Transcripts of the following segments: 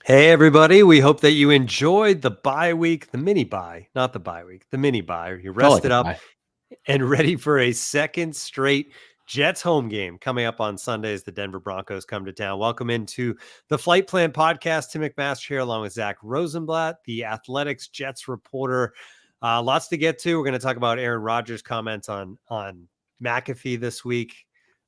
Hey, everybody. We hope that you enjoyed the bye week, the mini bye, not the bye week, the mini bye. You Felt like rested a up bye. and ready for a second straight Jets home game coming up on Sunday as the Denver Broncos come to town. Welcome into the Flight Plan podcast. Tim McMaster here, along with Zach Rosenblatt, the Athletics Jets reporter. Lots to get to. We're going to talk about Aaron Rodgers' comments on McAfee this week.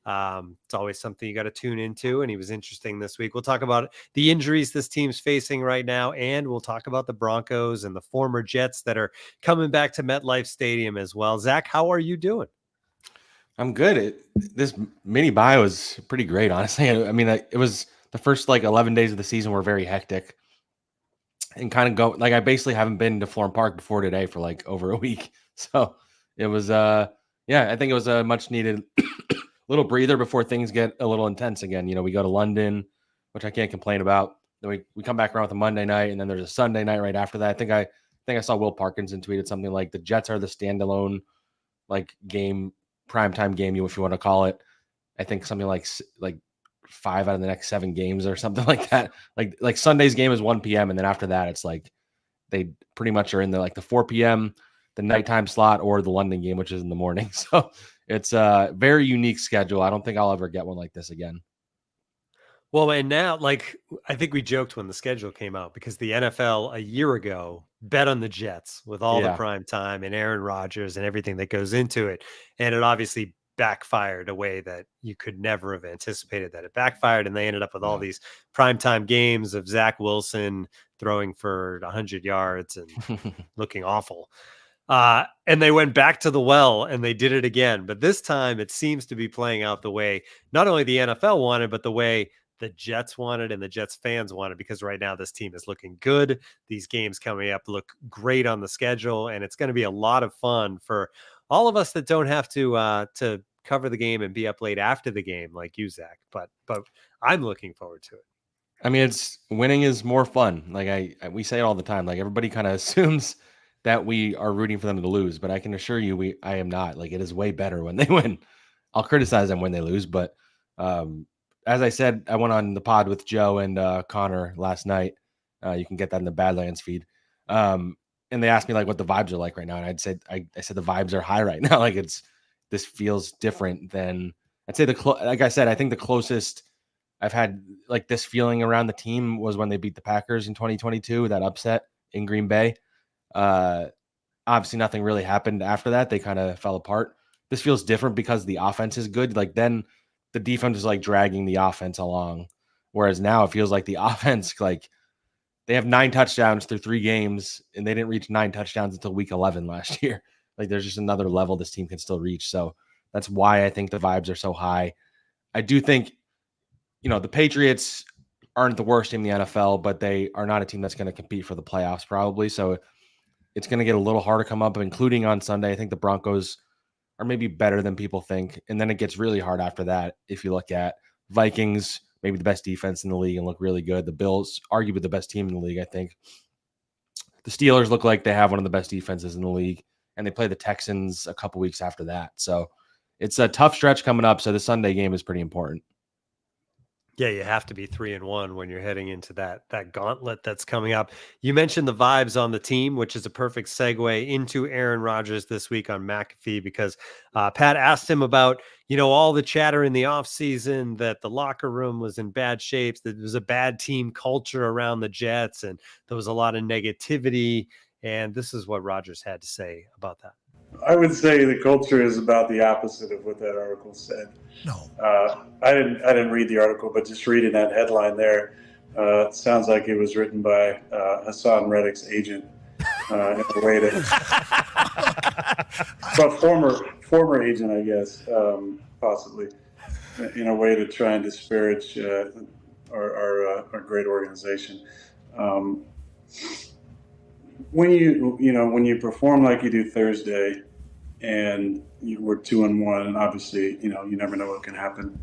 It's always something you got to tune into, and he was interesting this week. We'll talk about the injuries this team's facing right now, and we'll talk about the Broncos and the former Jets that are coming back to MetLife Stadium as well. Zach, how are you doing? I'm good. This mini bye was pretty great, honestly. I mean, it was the first 11 days of the season were very hectic and kind of I basically haven't been to Florham Park before today for over a week. So it was, yeah, I think it was a much needed little breather before things get a little intense again. We go to London, which I can't complain about. Then we come back around with a Monday night, and then there's a Sunday night right after that. I think I saw Will Parkinson tweeted something like the Jets are the standalone game, primetime game, if you want to call it. I think something like 5 out of the next 7 games or something like that. Like Sunday's game is 1 p.m. and then after that it's they pretty much are in the 4 p.m. the nighttime slot or the London game, which is in the morning. So it's a very unique schedule. I don't think I'll ever get one like this again. Well, and now, I think we joked when the schedule came out because the NFL a year ago bet on the Jets with all the Yeah. prime time and Aaron Rodgers and everything that goes into it. And it obviously backfired a way that you could never have anticipated that it backfired. And they ended up with all Yeah. these primetime games of Zach Wilson throwing for 100 yards and looking awful. And they went back to the well and they did it again. But this time it seems to be playing out the way not only the NFL wanted, but the way the Jets wanted and the Jets fans wanted, because right now this team is looking good. These games coming up look great on the schedule, and it's going to be a lot of fun for all of us that don't have to cover the game and be up late after the game like you, Zach. But I'm looking forward to it. I mean, it's winning is more fun. We say it all the time. Everybody kind of assumes that we are rooting for them to lose, but I can assure you, I am not. It is way better when they win. I'll criticize them when they lose, but as I said, I went on the pod with Joe and Connor last night. You can get that in the Badlands feed. And they asked me what the vibes are like right now, and I said the vibes are high right now. This feels different than I'd say like I said, I think the closest I've had this feeling around the team was when they beat the Packers in 2022, that upset in Green Bay. Obviously nothing really happened after that. They kind of fell apart. This feels different because the offense is good. Then the defense is dragging the offense along. Whereas now it feels like the offense, they have 9 touchdowns through 3 games, and they didn't reach 9 touchdowns until week 11 last year. There's just another level this team can still reach. So that's why I think the vibes are so high. I do think, the Patriots aren't the worst team in the NFL, but they are not a team that's going to compete for the playoffs probably. So it's going to get a little harder to come up, including on Sunday. I think the Broncos are maybe better than people think. And then it gets really hard after that. If you look at Vikings, maybe the best defense in the league and look really good. The Bills, arguably the best team in the league, I think. The Steelers look like they have one of the best defenses in the league, and they play the Texans a couple weeks after that. So it's a tough stretch coming up. So the Sunday game is pretty important. Yeah, you have to be 3-1 when you're heading into that gauntlet that's coming up. You mentioned the vibes on the team, which is a perfect segue into Aaron Rodgers this week on McAfee, because Pat asked him about, all the chatter in the offseason that the locker room was in bad shape, that there was a bad team culture around the Jets, and there was a lot of negativity. And this is what Rodgers had to say about that. I would say the culture is about the opposite of what that article said. No. I didn't read the article, but just reading that headline there, it sounds like it was written by Hassan Reddick's agent in a way to, but former agent, I guess, possibly, in a way to try and disparage our great organization. When you perform like you do Thursday, and we're 2-1, and obviously you never know what can happen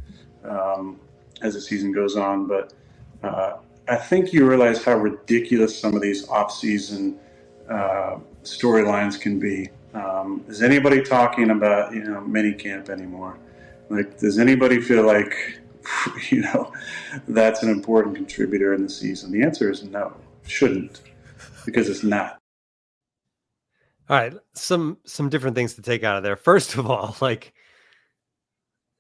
as the season goes on. But I think you realize how ridiculous some of these off-season storylines can be. Is anybody talking about mini camp anymore? Does anybody feel like that's an important contributor in the season? The answer is no, shouldn't, because it's not. All right, some different things to take out of there. First of all, like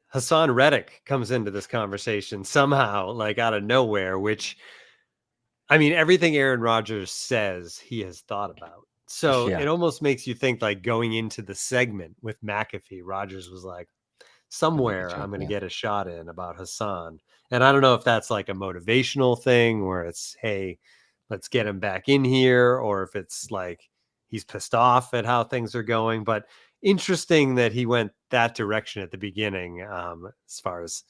Hassan Reddick comes into this conversation somehow, like out of nowhere, which I mean, everything Aaron Rodgers says he has thought about. So Yeah. it almost makes you think like going into the segment with McAfee, Rodgers was like, somewhere I'm going to get a shot in about Hassan. And I don't know if that's like a motivational thing where it's, hey, let's get him back in here, or if it's like he's pissed off at how things are going. But interesting that he went that direction at the beginning, as far as,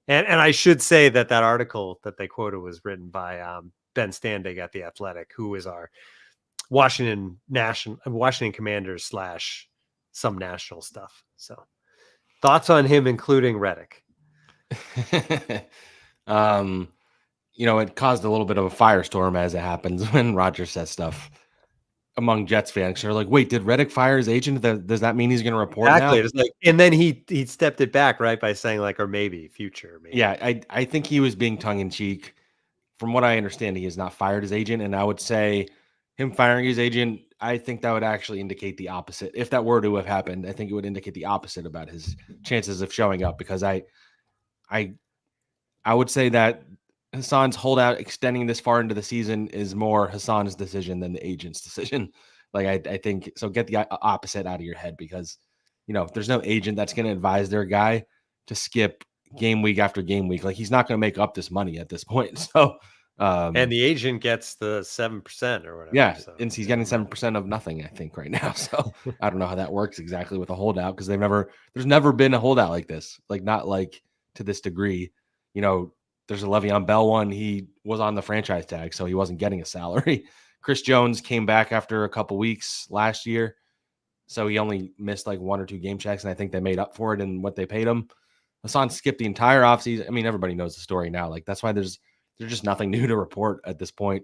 and I should say that that article that they quoted was written by Ben Standig at The Athletic, who is our Washington Commanders / some national stuff. So thoughts on him, including Reddick? It caused a little bit of a firestorm, as it happens when Rodgers says stuff among Jets fans. They're like, wait, did Reddick fire his agent? Does that mean he's going to report now? It's like, and then he stepped it back, right, by saying like, or maybe future. Maybe. Yeah, I think he was being tongue in cheek. From what I understand, he has not fired his agent, and I would say him firing his agent, I think that would actually indicate the opposite. If that were to have happened, I think it would indicate the opposite about his chances of showing up, because I would say that Hassan's holdout extending this far into the season is more Hassan's decision than the agent's decision. Like, I think so. Get the opposite out of your head, because there's no agent that's going to advise their guy to skip game week after game week. Like, he's not going to make up this money at this point. So, and the agent gets the 7% or whatever. Yeah, so, and he's getting 7% of nothing, I think, right now. So I don't know how that works exactly with a holdout, because there's never been a holdout like this, like not like to this degree. There's a Le'Veon Bell one. He was on the franchise tag, so he wasn't getting a salary. Chris Jones came back after a couple weeks last year, so he only missed like 1 or 2 game checks, and I think they made up for it in what they paid him. Hassan skipped the entire offseason. I mean, everybody knows the story now. Like, that's why there's just nothing new to report at this point.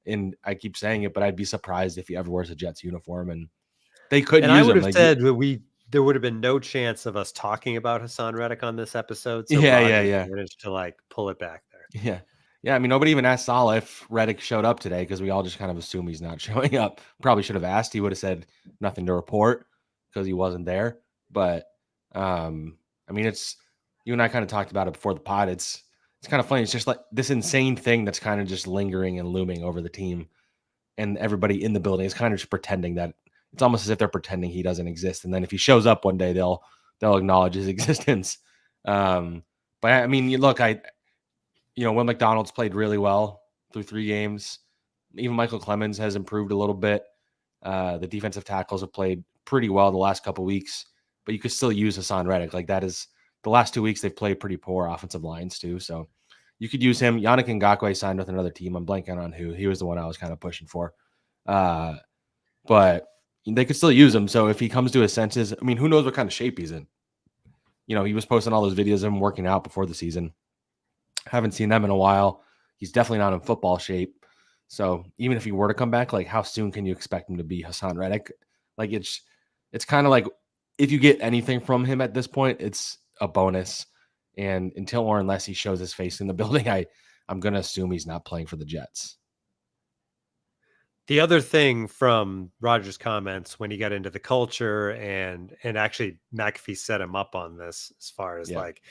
And I keep saying it, but I'd be surprised if he ever wears a Jets uniform, and they could use him. I would have said there would have been no chance of us talking about Hassan Reddick on this episode. So yeah. Managed to like pull it back there. Yeah. I mean, nobody even asked Salah if Reddick showed up today, because we all just kind of assume he's not showing up. Probably should have asked. He would have said nothing to report because he wasn't there. But I mean, it's, you and I kind of talked about it before the pod. It's kind of funny. It's just like this insane thing that's kind of just lingering and looming over the team, and everybody in the building is kind of just pretending that it's almost as if they're pretending he doesn't exist. And then if he shows up one day, they'll acknowledge his existence. But I mean, look, Will McDonald's played really well through 3 games. Even Michael Clemens has improved a little bit. The defensive tackles have played pretty well the last couple of weeks, but you could still use Hassan Reddick. Like, that is the last 2 weeks they've played pretty poor offensive lines too. So you could use him. Yannick Ngakoue signed with another team. I'm blanking on who. He was the one I was kind of pushing for. But they could still use him. So if he comes to his senses, I mean, who knows what kind of shape he's in. He was posting all those videos of him working out before the season. Haven't seen them in a while. He's definitely not in football shape. So even if he were to come back, like, how soon can you expect him to be Hassan Reddick? Like, it's kind of like, if you get anything from him at this point, it's a bonus. And until or unless he shows his face in the building, I'm going to assume he's not playing for the Jets. The other thing from Rodgers' comments when he got into the culture, and actually McAfee set him up on this, as far as like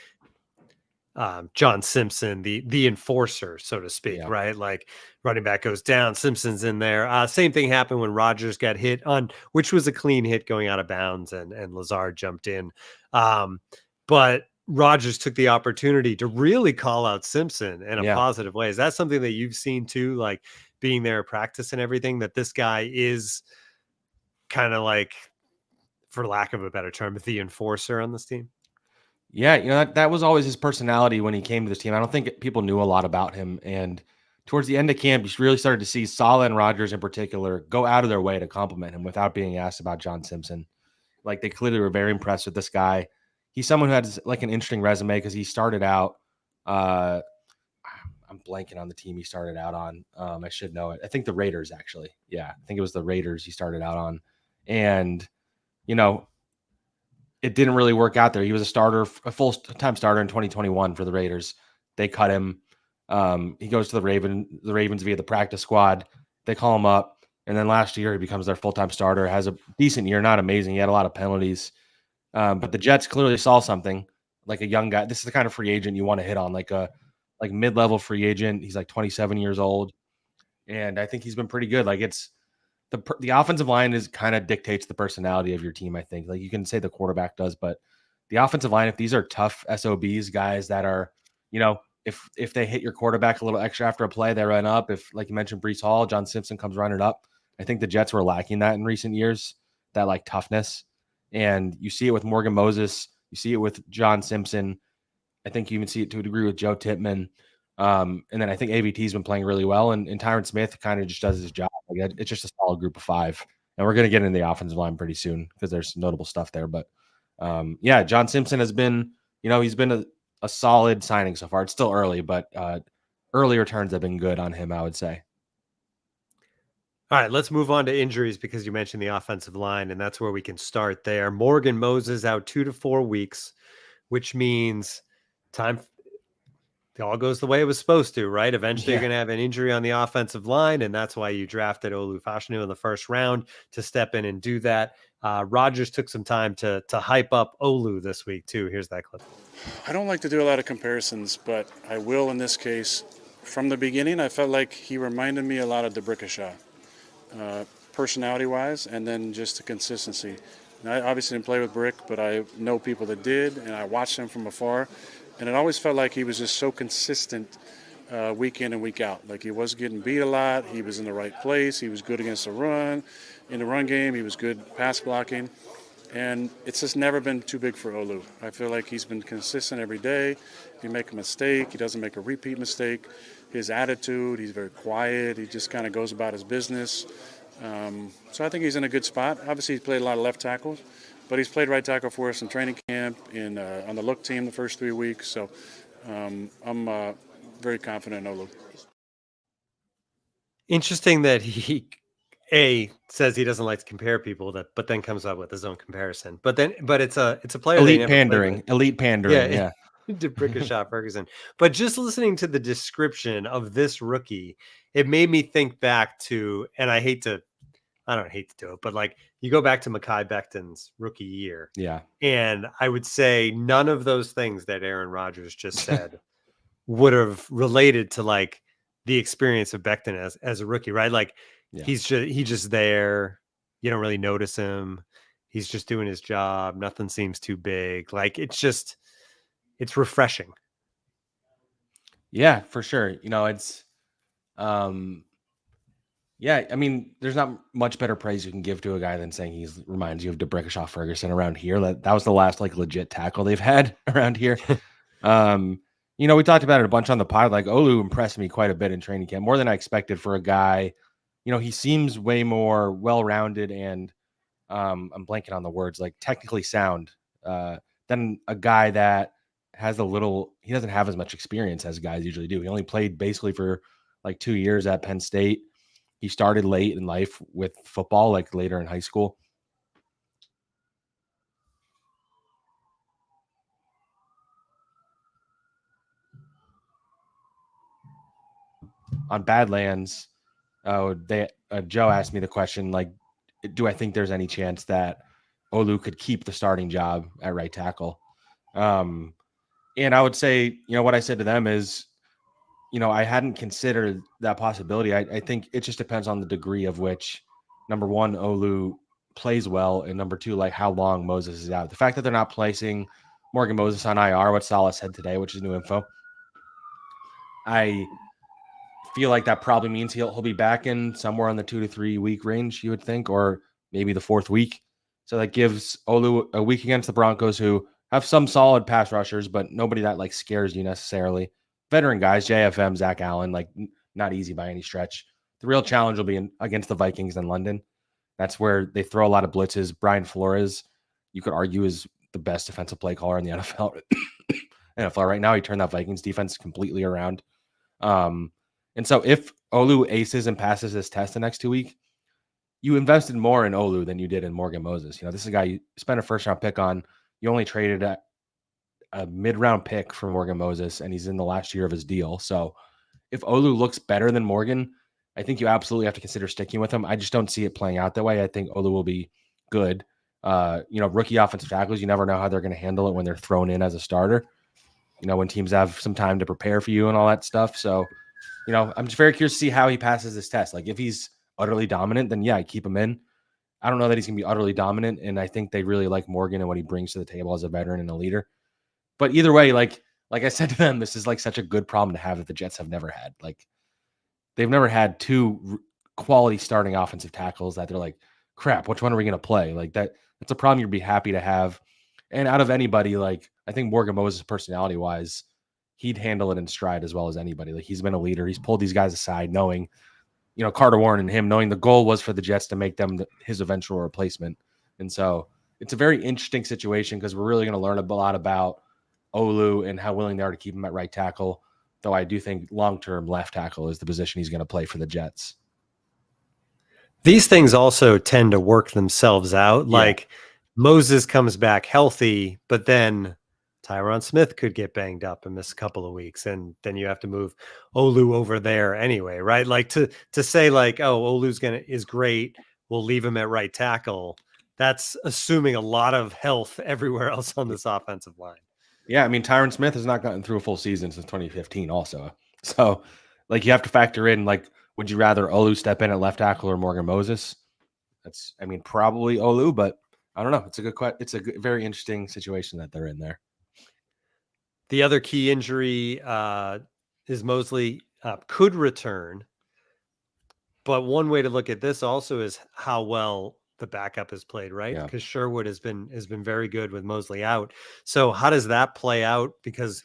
John Simpson, the enforcer, so to speak, right? Like, running back goes down, Simpson's in there. Same thing happened when Rodgers got hit on, which was a clean hit going out of bounds, and Lazard jumped in. But Rodgers took the opportunity to really call out Simpson in a positive way. Is that something that you've seen too, like being there at practice and everything, that this guy is kind of like, for lack of a better term, the enforcer on this team? Yeah, that was always his personality when he came to this team. I don't think people knew a lot about him. And towards the end of camp, you really started to see Salah and Rodgers in particular go out of their way to compliment him without being asked about John Simpson. Like, they clearly were very impressed with this guy. He's someone who had like an interesting resume, because he started out, I'm blanking on the team he started out on. I should know it. I think the Raiders, actually. Yeah, I think it was the Raiders he started out on. And, it didn't really work out there. He was a full-time starter in 2021 for the Raiders. They cut him. He goes to the Ravens via the practice squad. They call him up. And then last year he becomes their full-time starter, has a decent year, not amazing. He had a lot of penalties. But the Jets clearly saw something, like a young guy. This is the kind of free agent you want to hit on, like mid-level free agent. He's like 27 years old. And I think he's been pretty good. Like it's the offensive line is kind of dictates the personality of your team. I think like you can say the quarterback does, but the offensive line, if these are tough SOBs, guys that are, if they hit your quarterback a little extra after a play, they run up. If, like you mentioned, Breece Hall, John Simpson comes running up. I think the Jets were lacking that in recent years, that like toughness. And you see it with Morgan Moses. You see it with John Simpson. I think you even see it to a degree with Joe Tippmann. And then I think AVT's been playing really well. And Tyron Smith kind of just does his job. Like it's just a solid group of 5. And we're going to get into the offensive line pretty soon because there's some notable stuff there. But John Simpson has been, he's been a solid signing so far. It's still early, but early returns have been good on him, I would say. All right, let's move on to injuries because you mentioned the offensive line, and that's where we can start there. Morgan Moses out 2 to 4 weeks, which means it all goes the way it was supposed to, right? Eventually, You're going to have an injury on the offensive line, and that's why you drafted Olu Fashanu in the first round to step in and do that. Rodgers took some time to hype up Olu this week, too. Here's that clip. I don't like to do a lot of comparisons, but I will in this case. From the beginning, I felt like he reminded me a lot of DeBrickashaw, personality-wise, and then just the consistency. And I obviously didn't play with Brick, but I know people that did, and I watched him from afar. And it always felt like he was just so consistent week in and week out. Like he was getting beat a lot. He was in the right place. He was good against the run. In the run game, he was good pass blocking. And it's just never been too big for Olu. I feel like he's been consistent every day. If you make a mistake, he doesn't make a repeat mistake. His attitude, he's very quiet. He just kind of goes about his business. So I think he's in a good spot. Obviously, he's played a lot of left tackles. But he's played right tackle for us in training camp, on the look team the first 3 weeks. So I'm very confident in Olu. Interesting that he says he doesn't like to compare people, but then comes up with his own comparison. But it's a player. Elite pandering. Yeah. DeBrickashaw Ferguson. But just listening to the description of this rookie, it made me think back to, and I don't hate to do it, but like you go back to Mekhi Becton's rookie year. Yeah. And I would say none of those things that Aaron Rodgers just said would have related to like the experience of Becton as a rookie, right? Like he's just there. You don't really notice him. He's just doing his job. Nothing seems too big. Like it's refreshing. Yeah, for sure. It's I mean, there's not much better praise you can give to a guy than saying he reminds you of DeBrickashaw Ferguson around here. That was the last like legit tackle they've had around here. We talked about it a bunch on the pod. Like Olu impressed me quite a bit in training camp, more than I expected for a guy. He seems way more well-rounded and I'm blanking on the words, like technically sound than a guy that has he doesn't have as much experience as guys usually do. He only played basically for like 2 years at Penn State. He started late in life with football, like later in high school. On Badlands, Joe asked me the question, like, do I think there's any chance that Olu could keep the starting job at right tackle? And I would say, what I said to them is, I hadn't considered that possibility. I think it just depends on the degree of which, number one, Olu plays well, and number two, like how long Moses is out. The fact that they're not placing Morgan Moses on IR, what Salah said today, which is new info, I feel like that probably means he'll be back in somewhere on the 2 to 3 week range, you would think, or maybe the 4th week. So that gives Olu a week against the Broncos, who have some solid pass rushers, but nobody that like scares you necessarily. Veteran guys, JFM, Zach Allen, like not easy by any stretch. The real challenge will be against the Vikings in London. That's where they throw a lot of blitzes. Brian Flores, you could argue, is the best defensive play caller in the NFL. NFL right now, he turned that Vikings defense completely around. And so if Olu aces and passes this test the next 2 weeks, you invested more in Olu than you did in Morgan Moses. This is a guy you spent a first-round pick on. You only traded a mid-round pick for Morgan Moses, and he's in the last year of his deal. So if Olu looks better than Morgan, I think you absolutely have to consider sticking with him. I just don't see it playing out that way. I think Olu will be good. Rookie offensive tackles, you never know how they're going to handle it when they're thrown in as a starter. When teams have some time to prepare for you and all that stuff. So, I'm just very curious to see how he passes this test. Like if he's utterly dominant, then yeah, I keep him in. I don't know that he's going to be utterly dominant, and I think they really like Morgan and what he brings to the table as a veteran and a leader. But either way, like I said to them, this is like such a good problem to have that the Jets have never had. Like they've never had two quality starting offensive tackles that they're like, crap, which one are we going to play? Like that's a problem you'd be happy to have. And out of anybody, like I think Morgan Moses, personality wise, he'd handle it in stride as well as anybody. Like he's been a leader. He's pulled these guys aside, knowing, Carter Warren and him, knowing the goal was for the Jets to make them his eventual replacement. And so it's a very interesting situation because we're really going to learn a lot about Olu and how willing they are to keep him at right tackle. Though I do think long-term left tackle is the position he's going to play for the Jets. These things also tend to work themselves out. Yeah. Like Moses comes back healthy, but then Tyron Smith could get banged up and miss a couple of weeks. And then you have to move Olu over there anyway, right? Like to say like, oh, Olu's is great, we'll leave him at right tackle. That's assuming a lot of health everywhere else on this offensive line. Yeah, I mean, Tyron Smith has not gotten through a full season since 2015 also. So, like, you have to factor in, like, would you rather Olu step in at left tackle or Morgan Moses? Probably Olu, but I don't know. It's a very interesting situation that they're in there. The other key injury is Mosley could return. But one way to look at this also is how well the backup has played, right? Because Sherwood has been very good with Mosley out. So how does that play out? Because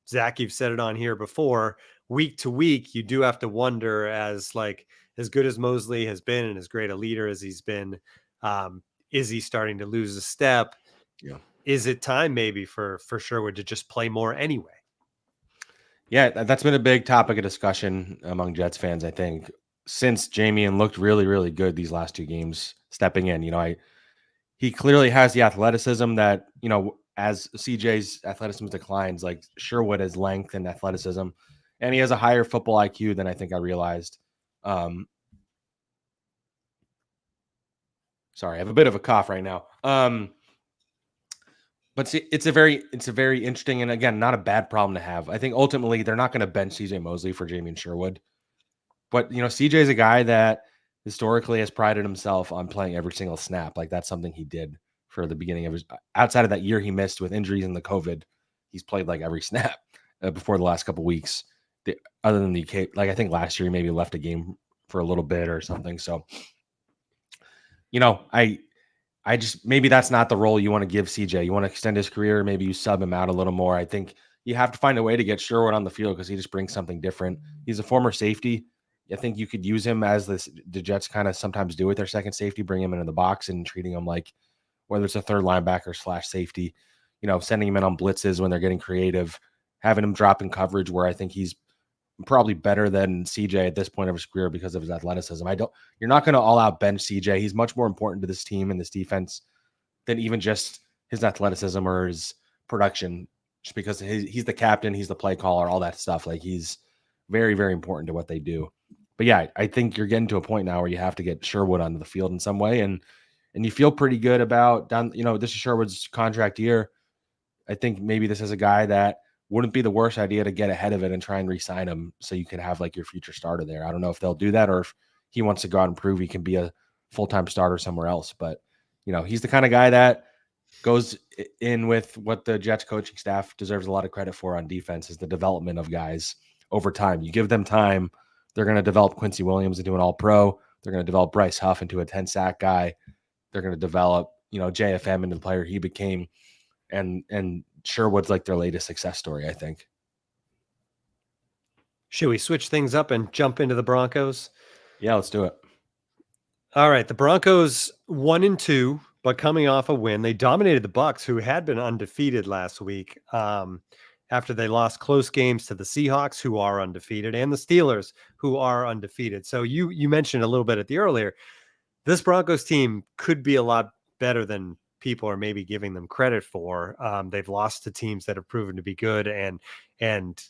Zach, you've said it on here before, week to week, you do have to wonder as good as Mosley has been and as great a leader as he's been, is he starting to lose a step? Yeah. Is it time maybe for Sherwood to just play more anyway? Yeah, that's been a big topic of discussion among Jets fans, I think, since Jamian looked really, really good these last two games stepping in. He clearly has the athleticism that, as CJ's athleticism declines, like Sherwood has length and athleticism, and he has a higher football IQ than I think I realized. Sorry, I have a bit of a cough right now. But see, it's a very interesting and, again, not a bad problem to have. I think ultimately they're not going to bench CJ Mosley for Jamian Sherwood. But, CJ is a guy that historically has prided himself on playing every single snap. Like that's something he did for the beginning of his, outside of that year he missed with injuries and the COVID, he's played like every snap before the last couple of weeks. Other than I think last year he maybe left a game for a little bit or something. So, I just, maybe that's not the role you want to give CJ. You want to extend his career. Maybe you sub him out a little more. I think you have to find a way to get Sherwood on the field because he just brings something different. He's a former safety. I think you could use him as the Jets kind of sometimes do with their second safety, bring him into the box and treating him like whether it's a third linebacker / safety, sending him in on blitzes when they're getting creative, having him drop in coverage where I think he's probably better than CJ at this point of his career because of his athleticism. You're not going to all out bench CJ. He's much more important to this team and this defense than even just his athleticism or his production, just because he's the captain, he's the play caller, all that stuff. Like he's very, very important to what they do. But yeah, I think you're getting to a point now where you have to get Sherwood onto the field in some way. And you feel pretty good about this is Sherwood's contract year. I think maybe this is a guy that wouldn't be the worst idea to get ahead of it and try and re-sign him so you can have like your future starter there. I don't know if they'll do that or if he wants to go out and prove he can be a full-time starter somewhere else. But, he's the kind of guy that goes in with what the Jets coaching staff deserves a lot of credit for on defense is the development of guys over time. You give them time, they're going to develop Quincy Williams into an all-pro. They're going to develop Bryce Huff into a 10-sack guy. They're going to develop, JFM into the player he became. And Sherwood's like their latest success story, I think. Should we switch things up and jump into the Broncos? Yeah, let's do it. All right. The Broncos 1-2, but coming off a win. They dominated the Bucs, who had been undefeated last week after they lost close games to the Seahawks, who are undefeated, and the Steelers, who are undefeated. So you mentioned a little bit at the earlier, this Broncos team could be a lot better than people are maybe giving them credit for. They've lost to teams that have proven to be good and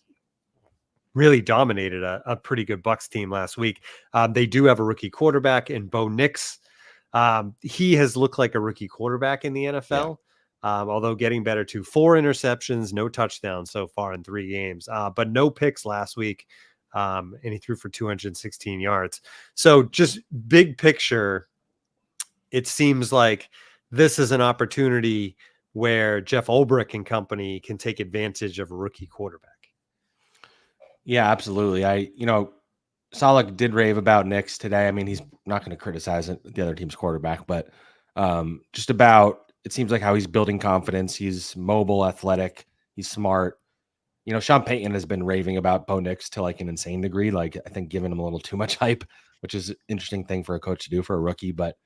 really dominated a pretty good Bucs team last week. They do have a rookie quarterback in Bo Nix. He has looked like a rookie quarterback in the NFL, although getting better too. 4 interceptions, no touchdowns so far in 3 games, but no picks last week. And he threw for 216 yards. So just big picture, it seems like this is an opportunity where Jeff Ulbrich and company can take advantage of a rookie quarterback. Yeah, absolutely. Saleh did rave about Nix today. I mean, he's not going to criticize the other team's quarterback, but just about, it seems like how he's building confidence. He's mobile, athletic, he's smart. Sean Payton has been raving about Bo Nix to like an insane degree. Like, I think giving him a little too much hype, which is an interesting thing for a coach to do for a rookie. But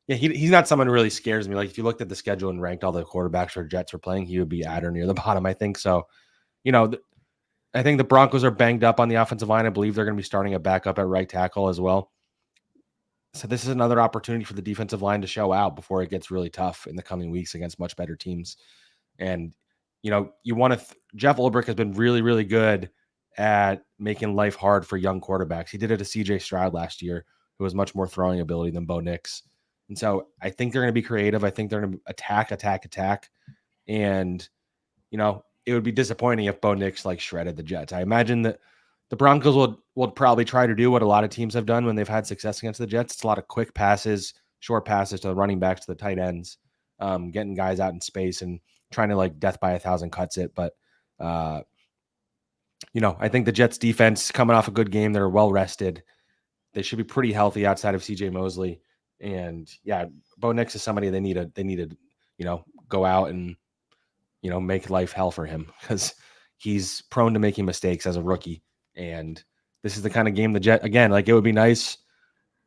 he's not someone who really scares me. Like, if you looked at the schedule and ranked all the quarterbacks or Jets were playing, he would be at or near the bottom, I think. So, I think the Broncos are banged up on the offensive line. I believe they're going to be starting a backup at right tackle as well. So this is another opportunity for the defensive line to show out before it gets really tough in the coming weeks against much better teams. And, you want to Jeff Ulbrich has been really, really good at making life hard for young quarterbacks. He did it to CJ Stroud last year, who has much more throwing ability than Bo Nix. And so I think they're going to be creative. I think they're going to attack. And, it would be disappointing if Bo Nix like shredded the Jets. I imagine that the Broncos will probably try to do what a lot of teams have done when they've had success against the Jets. It's a lot of quick passes, short passes to the running backs, to the tight ends, getting guys out in space and trying to like death by 1,000 cuts it. But, I think the Jets defense coming off a good game, they're well rested. They should be pretty healthy outside of CJ Mosley. And Bo Nix is somebody they need to, go out and, make life hell for him because he's prone to making mistakes as a rookie. And this is the kind of game it would be nice.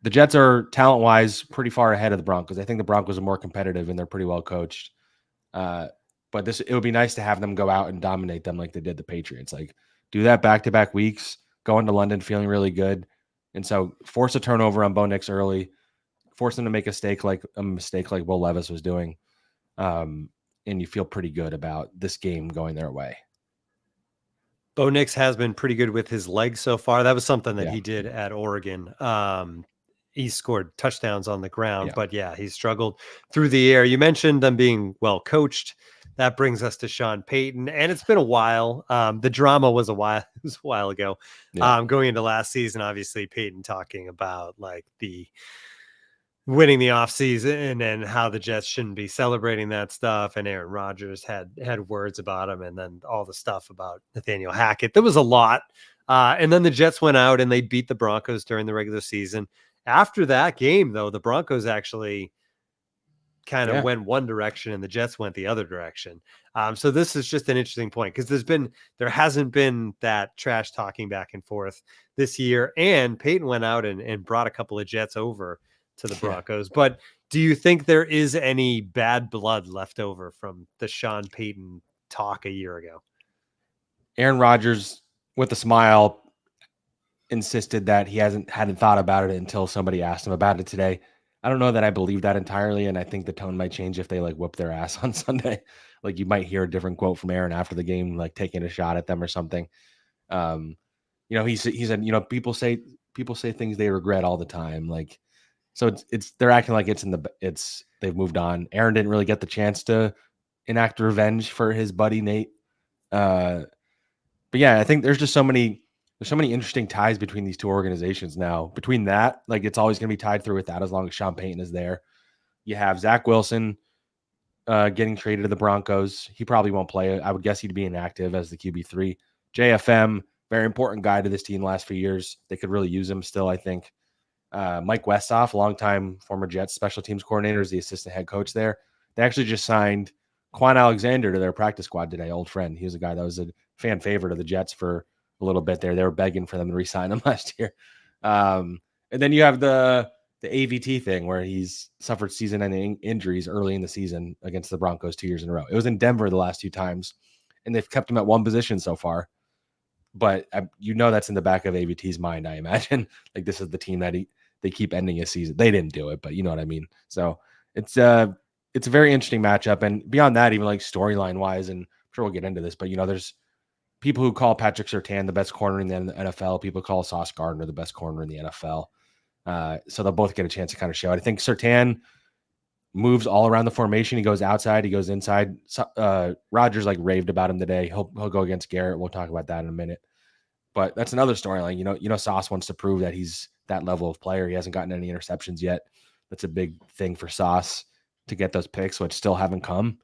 The Jets are talent wise pretty far ahead of the Broncos. I think the Broncos are more competitive and they're pretty well coached. But it would be nice to have them go out and dominate them like they did the Patriots. Like, do that back-to-back weeks, go into London feeling really good. And so force a turnover on Bo Nix early, force them to make a mistake like Will Levis was doing. And you feel pretty good about this game going their way. Bo Nix has been pretty good with his legs so far. That was something that he did at Oregon. He scored touchdowns on the ground, but he struggled through the air. You mentioned them being well coached. That brings us to Sean Payton, and it's been a while. The drama was a while ago. Going into last season, obviously Payton talking about like the winning the offseason and how the Jets shouldn't be celebrating that stuff. And Aaron Rodgers had words about him, and then all the stuff about Nathaniel Hackett. There was a lot. And then the Jets went out and they beat the Broncos during the regular season. After that game, though, the Broncos actually kind of went one direction and the Jets went the other direction. So this is just an interesting point because there hasn't been that trash talking back and forth this year. And Payton went out and brought a couple of Jets over to the Broncos. But do you think there is any bad blood left over from the Sean Payton talk a year ago? Aaron Rodgers, with a smile, insisted that he hadn't thought about it until somebody asked him about it today. I don't know that I believe that entirely, and I think the tone might change if they like whoop their ass on Sunday. Like, you might hear a different quote from Aaron after the game, like taking a shot at them or something. He said, people say things they regret all the time. Like, so they're acting like they've moved on. Aaron didn't really get the chance to enact revenge for his buddy Nate. But I think there's just so many interesting ties between these two organizations now. Between that, like, it's always going to be tied through with that as long as Sean Payton is there. You have Zach Wilson getting traded to the Broncos. He probably won't play. I would guess he'd be inactive as the QB3. JFM, very important guy to this team last few years. They could really use him still, I think. Mike Westhoff, longtime former Jets special teams coordinator, is the assistant head coach there. They actually just signed Quan Alexander to their practice squad today, old friend. He was a guy that was a fan favorite of the Jets for a little bit there. They were begging for them to re-sign him last year. And then you have the AVT thing where he's suffered season-ending injuries early in the season against the Broncos 2 years in a row. It was in Denver the last 2 times, and they've kept him at one position so far. But that's in the back of AVT's mind, I imagine. Like, this is the team that they keep ending his season. They didn't do it, but you know what I mean. So it's it's a very interesting matchup. And beyond that, even like storyline wise, and I'm sure we'll get into this, but there's people who call Patrick Surtain the best corner in the NFL. People call Sauce Gardner the best corner in the NFL. So they'll both get a chance to kind of show it. I think Surtain moves all around the formation. He goes outside, he goes inside. Rodgers like raved about him today. He'll go against Garrett. We'll talk about that in a minute. But that's another storyline. Sauce wants to prove that he's that level of player. He hasn't gotten any interceptions yet. That's a big thing for Sauce to get those picks, which still haven't come.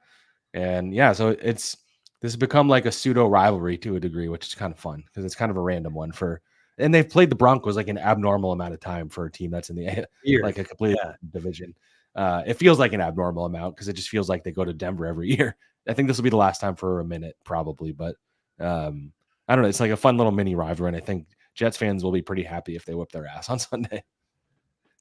And yeah, so this has become like a pseudo rivalry to a degree, which is kind of fun because it's kind of a random one and they've played the Broncos like an abnormal amount of time for a team that's in the like a completely division. It feels like an abnormal amount because it just feels like they go to Denver every year. I think this will be the last time for a minute probably, but I don't know. It's like a fun little mini rivalry, and I think Jets fans will be pretty happy if they whip their ass on Sunday.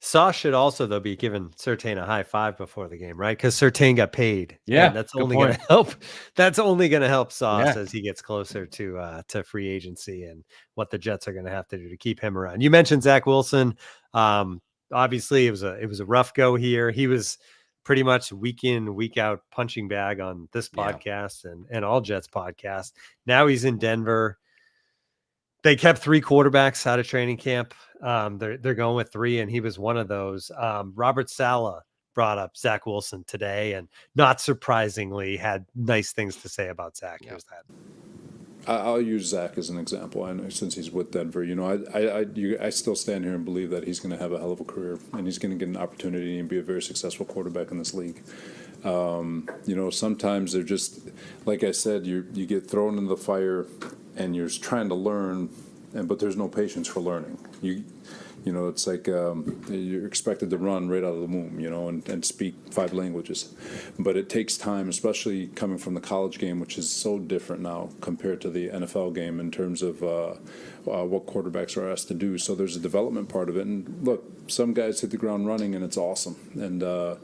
Sauce should also, though, be giving Surtain a high five before the game, right? Because Surtain got paid. Yeah, and that's only going to help. That's only going to help Sauce as he gets closer to free agency and what the Jets are going to have to do to keep him around. You mentioned Zach Wilson. Obviously, it was a rough go here. He was pretty much week in, week out punching bag on this podcast and all Jets podcasts. Now he's in Denver. They kept 3 quarterbacks out of training camp. They're going with 3, and he was one of those. Robert Saleh brought up Zach Wilson today, and not surprisingly, had nice things to say about Zach. Here's that. I'll use Zach as an example. I know since he's with Denver, I still stand here and believe that he's going to have a hell of a career, and he's going to get an opportunity and be a very successful quarterback in this league. Sometimes they're just, like I said, you get thrown into the fire and you're trying to learn, but there's no patience for learning. It's like you're expected to run right out of the womb, and speak 5 languages. But it takes time, especially coming from the college game, which is so different now compared to the NFL game in terms of what quarterbacks are asked to do. So there's a development part of it. And look, some guys hit the ground running, and it's awesome. And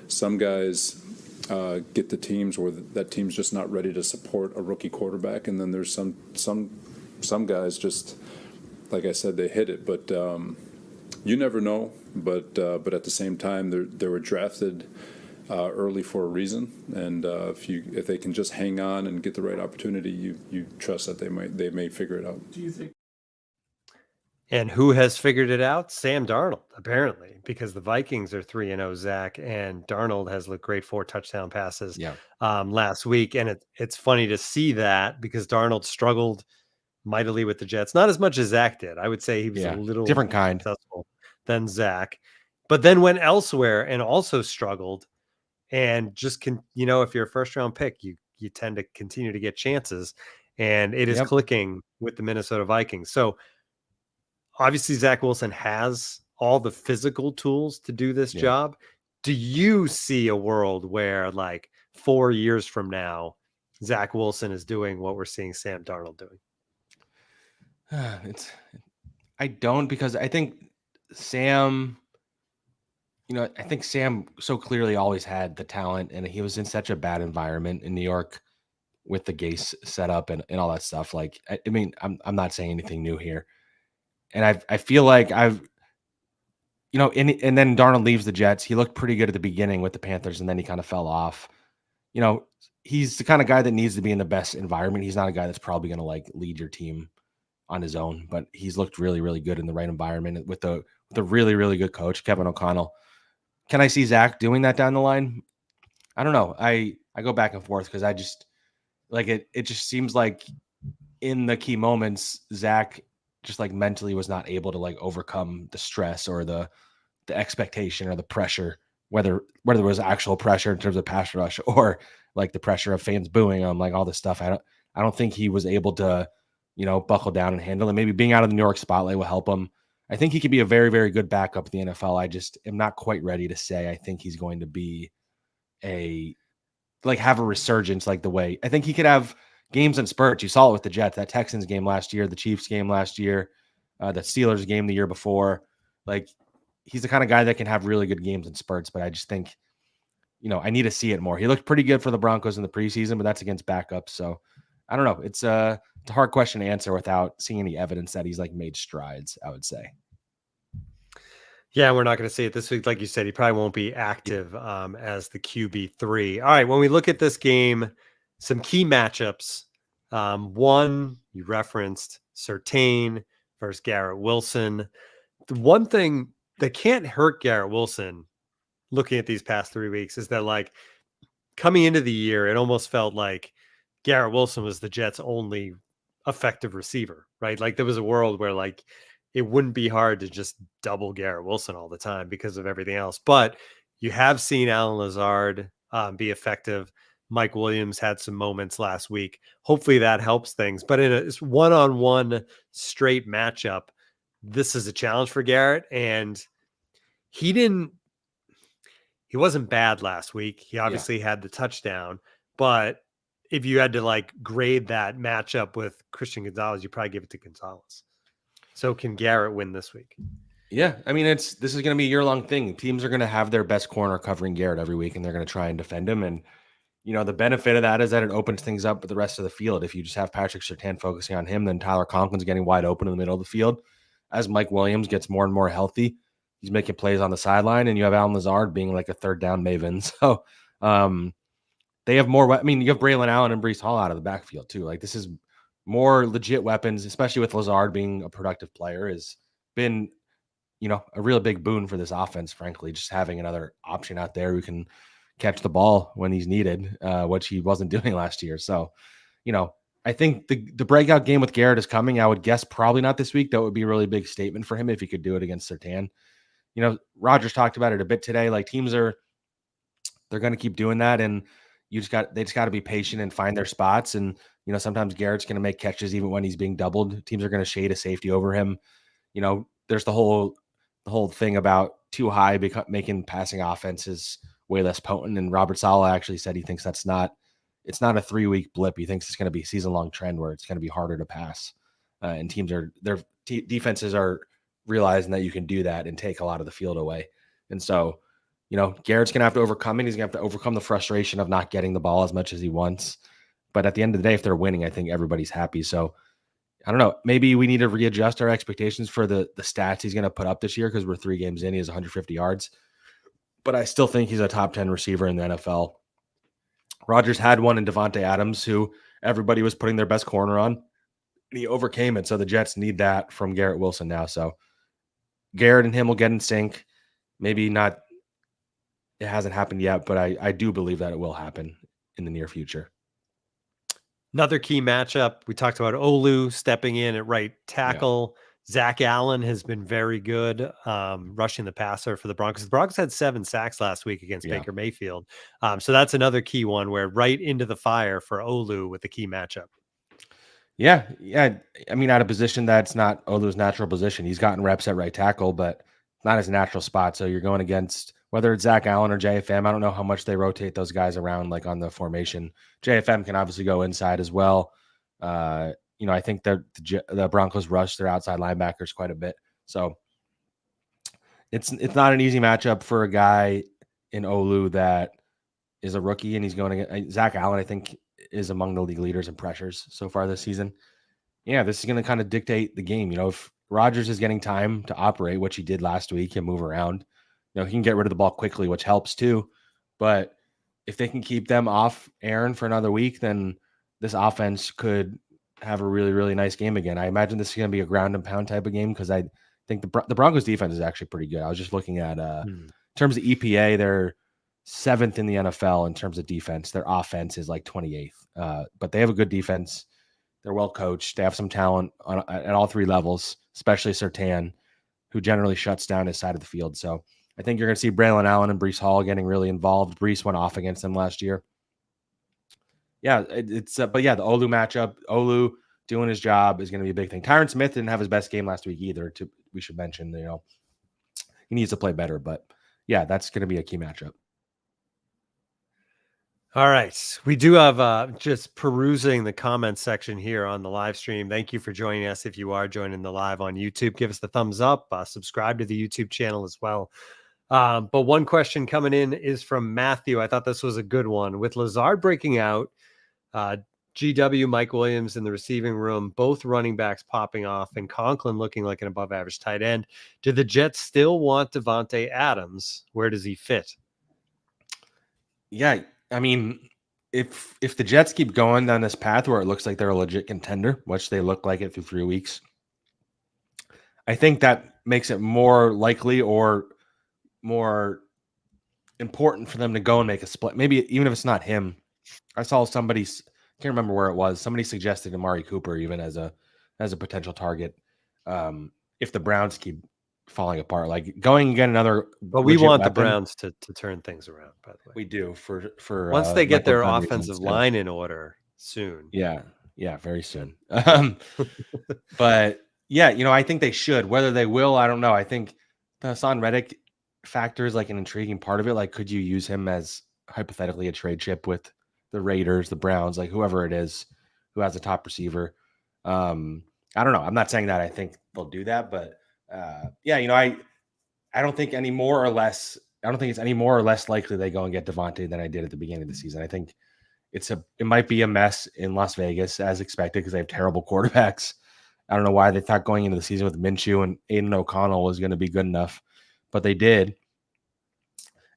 some guys get the teams where that team's just not ready to support a rookie quarterback. And then there's some guys just, like I said, they hit it. But you never know. But at the same time, they were drafted early for a reason. And if they can just hang on and get the right opportunity, you trust that they may figure it out. Do you think? And who has figured it out? Sam Darnold, apparently, because the Vikings are 3-0, Zach, and Darnold has looked great 4 touchdown passes last week. And it's funny to see that because Darnold struggled mightily with the Jets, not as much as Zach did. I would say he was a little different kind successful than Zach, but then went elsewhere and also struggled. And just if you're a first round pick, you tend to continue to get chances, and it is clicking with the Minnesota Vikings. So obviously Zach Wilson has all the physical tools to do this job. Do you see a world where, like, 4 years from now, Zach Wilson is doing what we're seeing Sam Darnold doing? I don't, because I think Sam so clearly always had the talent, and he was in such a bad environment in New York with the Gase setup and all that stuff. Like, I'm not saying anything new here. And I feel like and then Darnold leaves the Jets. He looked pretty good at the beginning with the Panthers, and then he kind of fell off. He's the kind of guy that needs to be in the best environment. He's not a guy that's probably going to like lead your team on his own, but he's looked really, really good in the right environment with the really, really good coach, Kevin O'Connell. Can I see Zach doing that down the line? I don't know. I go back and forth because I just like it. It just seems like in the key moments, Zach just like mentally was not able to like overcome the stress or the expectation or the pressure, whether there was actual pressure in terms of pass rush or like the pressure of fans booing him, like all this stuff. I don't think he was able to, buckle down and handle it. Maybe being out of the New York spotlight will help him. I think he could be a very, very good backup in the NFL. I just am not quite ready to say I think he's going to be have a resurgence like the way I think he could have games in spurts. You saw it with the Jets, that Texans game last year, the Chiefs game last year, the Steelers game the year before. Like, he's the kind of guy that can have really good games in spurts, but I just think, I need to see it more. He looked pretty good for the Broncos in the preseason, but that's against backups. So I don't know. It's a hard question to answer without seeing any evidence that he's like made strides, I would say. Yeah, we're not going to see it this week. Like you said, he probably won't be active as the QB3. All right, when we look at this game, some key matchups. One, you referenced Surtain versus Garrett Wilson. The one thing that can't hurt Garrett Wilson looking at these past 3 weeks is that, like, coming into the year, it almost felt like Garrett Wilson was the Jets' only effective receiver, right? Like, there was a world where, like, it wouldn't be hard to just double Garrett Wilson all the time because of everything else. But you have seen Alan Lazard be effective. Mike Williams had some moments last week. Hopefully that helps things. But in a one-on-one straight matchup, this is a challenge for Garrett. And he wasn't bad last week. He obviously had the touchdown. But if you had to, like, grade that matchup with Christian Gonzalez, you probably give it to Gonzalez. So can Garrett win this week? Yeah, I mean, this is going to be a year-long thing. Teams are going to have their best corner covering Garrett every week, and they're going to try and defend him. And, the benefit of that is that it opens things up with the rest of the field. If you just have Patrick Surtain focusing on him, then Tyler Conklin's getting wide open in the middle of the field. As Mike Williams gets more and more healthy, he's making plays on the sideline, and you have Alan Lazard being like a third down maven. So they have more. I mean, you have Braylon Allen and Breece Hall out of the backfield too. Like, this is more legit weapons, especially with Lazard being a productive player, has been, a real big boon for this offense, frankly, just having another option out there who can catch the ball when he's needed, which he wasn't doing last year. So, I think the breakout game with Garrett is coming. I would guess probably not this week. That would be a really big statement for him if he could do it against Surtain. Rodgers talked about it a bit today. Like, they're going to keep doing that. And they just got to be patient and find their spots. And, sometimes Garrett's going to make catches even when he's being doubled. Teams are going to shade a safety over him. There's the whole thing about too high making passing offenses way less potent. And Robert Saleh actually said he thinks it's not a 3-week blip. He thinks it's going to be a season-long trend where it's going to be harder to pass. And defenses are realizing that you can do that and take a lot of the field away. And so, Garrett's going to have to overcome it. He's going to have to overcome the frustration of not getting the ball as much as he wants. But at the end of the day, if they're winning, I think everybody's happy. So I don't know. Maybe we need to readjust our expectations for the stats he's going to put up this year, because we're 3 games in. He has 150 yards. But I still think he's a top 10 receiver in the NFL. Rodgers had one in Devontae Adams, who everybody was putting their best corner on, and he overcame it. So the Jets need that from Garrett Wilson now. So Garrett and him will get in sync. Maybe not. It hasn't happened yet, but I do believe that it will happen in the near future. Another key matchup. We talked about Olu stepping in at right tackle. Yeah. Zach Allen has been very good rushing the passer for the Broncos. The Broncos had 7 sacks last week against Baker Mayfield. So that's another key one, where right into the fire for Olu with the key matchup. Yeah. I mean, at a position that's not Olu's natural position. He's gotten reps at right tackle, but not his natural spot. So you're going against, whether it's Zach Allen or JFM, I don't know how much they rotate those guys around, like on the formation. JFM can obviously go inside as well. I think that the Broncos rush their outside linebackers quite a bit. So it's not an easy matchup for a guy in Olu that is a rookie, and he's going to get Zach Allen, I think, is among the league leaders in pressures so far this season. Yeah, this is going to kind of dictate the game. If Rodgers is getting time to operate, which he did last week, and move around, he can get rid of the ball quickly, which helps too. But if they can keep them off Aaron for another week, then this offense could have a really, really nice game again. I imagine this is going to be a ground and pound type of game, because I think the Broncos defense is actually pretty good. I was just looking at in terms of EPA, they're 7th in the NFL in terms of defense. Their offense is like 28th, but they have a good defense. They're well coached. They have some talent at all 3 levels, especially Surtain, who generally shuts down his side of the field. So I think you're going to see Braylon Allen and Breece Hall getting really involved. Breece went off against them last year. Yeah, but the Olu matchup, Olu doing his job is going to be a big thing. Tyron Smith didn't have his best game last week either. We should mention, he needs to play better. But yeah, that's going to be a key matchup. All right. We do have just perusing the comments section here on the live stream. Thank you for joining us. If you are joining the live on YouTube, give us the thumbs up, subscribe to the YouTube channel as well. But one question coming in is from Matthew. I thought this was a good one. With Lazard breaking out, GW, Mike Williams in the receiving room, both running backs popping off, and Conklin looking like an above-average tight end. Do the Jets still want Davante Adams? Where does he fit? Yeah, I mean, if the Jets keep going down this path where it looks like they're a legit contender, which they look like it through 3 weeks, I think that makes it more likely or more important for them to go and make a split. Maybe even if it's not him. I saw somebody, can't remember where it was. Somebody suggested Amari Cooper even as a potential target. If the Browns keep falling apart, like going and get another. But we want the weapon, Browns to turn things around. By the way, we do for once they get Michael their Gunn offensive reasons, line in order soon. Yeah, very soon. But yeah, I think they should. Whether they will, I don't know. I think the Hassan Reddick factor is like an intriguing part of it. Like, could you use him as hypothetically a trade chip with the Raiders, the Browns, like whoever it is who has a top receiver? I don't know. I'm not saying that I think they'll do that, but yeah, I don't think any more or less. I don't think it's any more or less likely they go and get Davante than I did at the beginning of the season. I think it might be a mess in Las Vegas as expected because they have terrible quarterbacks. I don't know why they thought going into the season with Minshew and Aiden O'Connell was going to be good enough, but they did.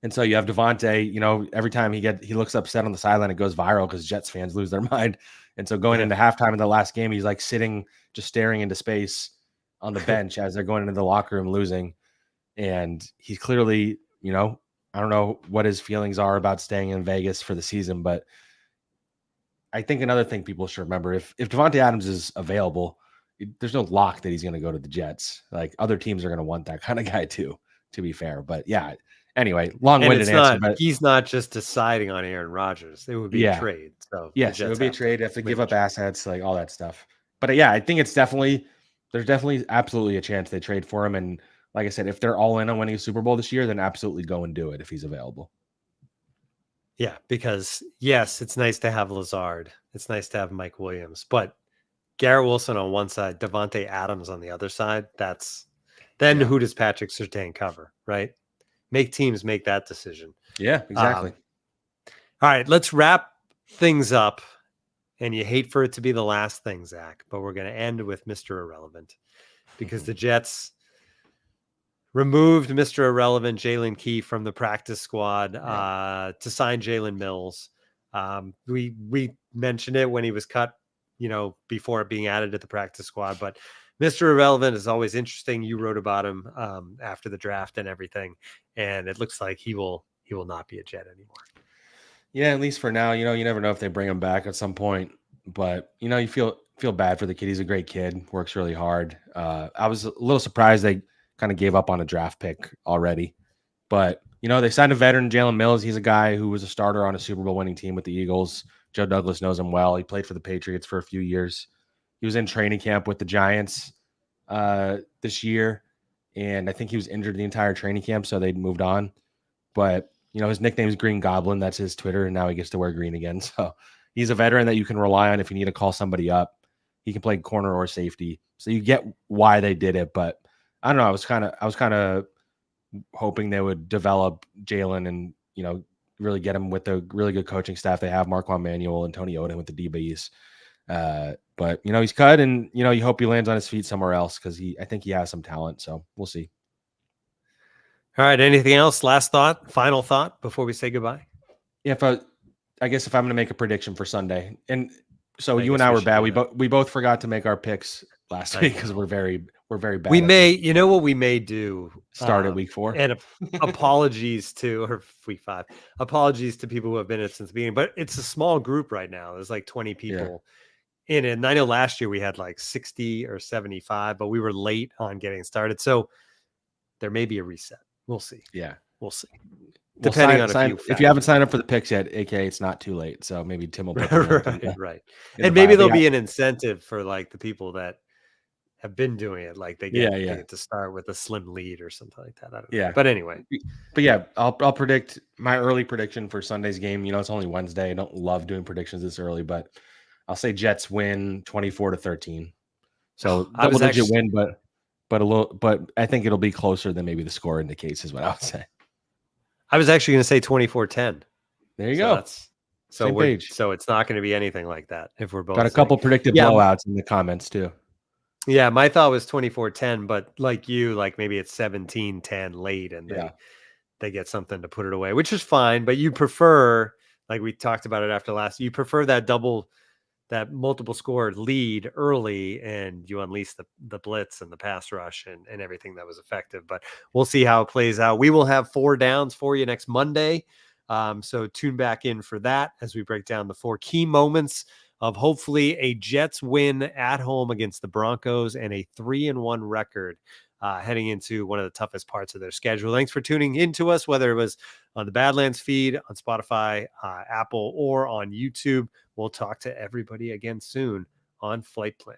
And so you have Davante, every time he looks upset on the sideline, it goes viral because Jets fans lose their mind. And so going into halftime in the last game, he's like sitting, just staring into space on the bench as they're going into the locker room losing. And he's clearly, I don't know what his feelings are about staying in Vegas for the season, but I think another thing people should remember, if Davante Adams is available, there's no lock that he's going to go to the Jets. Like other teams are going to want that kind of guy too, to be fair. But yeah, anyway, long-winded answer. But he's not just deciding on Aaron Rodgers. It would be a trade. So yes, it would be a trade. They have to give up assets, like all that stuff. But yeah, I think there's definitely absolutely a chance they trade for him. And like I said, if they're all in on winning a Super Bowl this year, then absolutely go and do it if he's available. Yeah, because yes, it's nice to have Lazard. It's nice to have Mike Williams, but Garrett Wilson on one side, Davante Adams on the other side. Who does Patrick Surtain cover, right? Make teams make that decision. Yeah, exactly. All right, let's wrap things up. And you hate for it to be the last thing, Zach, but we're going to end with Mr. Irrelevant because the Jets removed Mr. Irrelevant Jalen Key from the practice squad to sign Jalen Mills. We mentioned it when he was cut, before it being added to the practice squad. But Mr. Irrelevant is always interesting. You wrote about him after the draft and everything, and it looks like he will not be a Jet anymore. Yeah, at least for now. You never know if they bring him back at some point. But you feel bad for the kid. He's a great kid. Works really hard. I was a little surprised they kind of gave up on a draft pick already. But, they signed a veteran, Jalen Mills. He's a guy who was a starter on a Super Bowl winning team with the Eagles. Joe Douglas knows him well. He played for the Patriots for a few years. He was in training camp with the Giants this year. And I think he was injured the entire training camp, so they moved on. But, his nickname is Green Goblin. That's his Twitter, and now he gets to wear green again. So he's a veteran that you can rely on if you need to call somebody up. He can play corner or safety. So you get why they did it, but I don't know. I was kind of hoping they would develop Jalen and, really get him with the really good coaching staff they have, Marquand Manuel and Tony Oden with the DBs. But, he's cut and, you hope he lands on his feet somewhere else because I think he has some talent. So we'll see. All right. Anything else? Final thought before we say goodbye? Yeah. I guess if I'm going to make a prediction for Sunday, and so you and I were bad. We both forgot to make our picks last week because we're very bad. We may, what we may do start at week 4 and apologies to week 5, apologies to people who have been in it since the beginning, but it's a small group right now. There's like 20 people in it. And I know last year we had like 60 or 75, but we were late on getting started. So there may be a reset. We'll see. Yeah. We'll see. Depending on a few if you haven't signed up for the picks yet, aka it's not too late. So maybe Tim will put right. And maybe there'll be an incentive for like the people that have been doing it, like they get to start with a slim lead or something like that. I don't know. But anyway. But yeah, I'll predict my early prediction for Sunday's game. It's only Wednesday. I don't love doing predictions this early, but I'll say Jets win 24-13. So double-digit win, but I think it'll be closer than maybe the score indicates, is what I would say. I was actually going to say 24-10. There you go. So Same page. so it's not going to be anything like that if we're both Got a saying- couple predicted Yeah, blowouts in the comments too. Yeah, my thought was 24-10, but like you, like maybe it's 17-10 late and Yeah. they get something to put it away, which is fine, but you prefer, like we talked about it after last, you prefer that multiple score lead early and you unleash the blitz and the pass rush and everything that was effective. But we'll see how it plays out. We will have 4 downs for you next Monday. So tune back in for that as we break down the 4 key moments of hopefully a Jets win at home against the Broncos and a 3-1 record heading into one of the toughest parts of their schedule. Thanks for tuning into us, whether it was on the Badlands feed, on Spotify, Apple, or on YouTube. We'll talk to everybody again soon on Flight Plan.